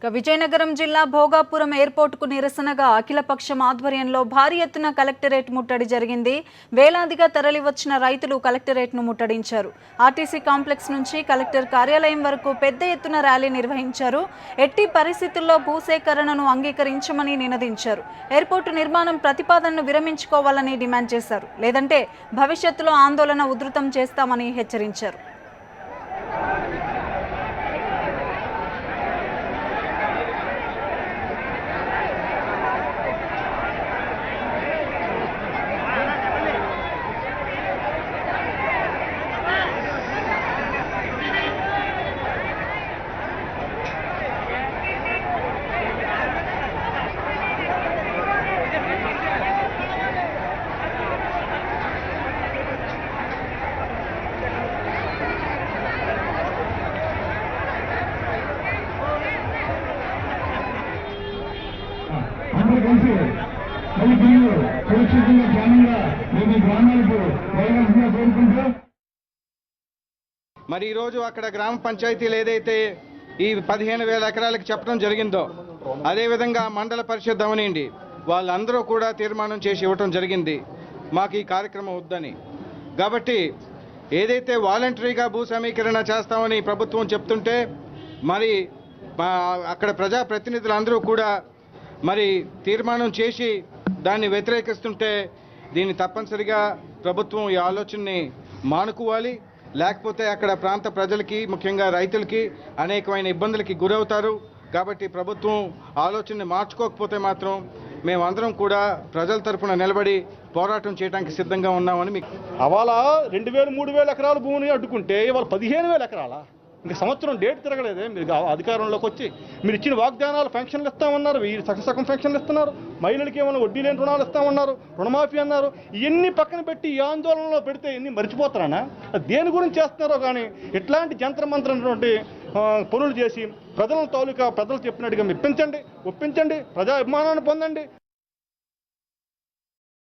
విజయనగరం జిల్లా భోగాపురం ఎయిర్పోర్టుకు నిరసనగా అఖిలపక్షం ఆధ్వర్యంలో భారీ ఎత్తున కలెక్టరేట్ ముట్టడి జరిగింది. వేలాదిగా తరలివచ్చిన రైతులు కలెక్టరేట్ను ముట్టడించారు. ఆర్టీసీ కాంప్లెక్స్ నుంచి కలెక్టర్ కార్యాలయం వరకు పెద్ద ఎత్తున ర్యాలీ నిర్వహించారు. ఎట్టి పరిస్థితుల్లో భూసేకరణను అంగీకరించమని నినదించారు. ఎయిర్పోర్టు నిర్మాణం ప్రతిపాదనను విరమించుకోవాలని డిమాండ్ చేశారు. లేదంటే భవిష్యత్తులో ఆందోళన ఉధృతం చేస్తామని హెచ్చరించారు. మరి ఈరోజు అక్కడ గ్రామ పంచాయతీలు ఏదైతే ఈ 15,000 ఎకరాలకు చెప్పడం జరిగిందో, అదేవిధంగా మండల పరిషత్ అవనండి వాళ్ళందరూ కూడా తీర్మానం చేసి ఇవ్వటం జరిగింది మాకు ఈ కార్యక్రమం వద్దని. కాబట్టి ఏదైతే వాలంటరీగా భూ సమీకరణ చేస్తామని ప్రభుత్వం చెప్తుంటే మరి అక్కడ ప్రజాప్రతినిధులందరూ కూడా మరి తీర్మానం చేసి దాన్ని వ్యతిరేకిస్తుంటే దీన్ని తప్పనిసరిగా ప్రభుత్వం ఈ ఆలోచనని మానుకోవాలి. లేకపోతే అక్కడ ప్రాంత ప్రజలకి, ముఖ్యంగా రైతులకి అనేకమైన ఇబ్బందులకి గురవుతారు. కాబట్టి ప్రభుత్వం ఆలోచనని మార్చుకోకపోతే మాత్రం మేమందరం కూడా ప్రజల తరఫున నిలబడి పోరాటం చేయడానికి సిద్ధంగా ఉన్నామని మీకు. అవాళ 2,000, 3,000 ఎకరాల భూమిని అడ్డుకుంటే ఇవాళ 15,000 ఎకరాల ఇంకా సంవత్సరం డేట్ తిరగలేదే. మీరు అధికారంలోకి వచ్చి మీరు ఇచ్చిన వాగ్దానాలు పెన్షన్లు ఇస్తామన్నారు, సగం పెన్షన్లు ఇస్తున్నారు, మహిళలకి ఏమైనా వడ్డీ లేని రుణాలు ఇస్తామన్నారు, రుణమాఫీ అన్నారు. ఇవన్నీ పక్కన పెట్టి ఈ ఆందోళనలో పెడితే ఇన్ని మర్చిపోతారా? దేని గురించి చేస్తున్నారో కానీ ఇట్లాంటి జంత్రమంత్రటువంటి పనులు చేసి ప్రజల తాలూకా ప్రజలు చెప్పినట్టుగా ఒప్పించండి, ప్రజా అభిమానాన్ని పొందండి.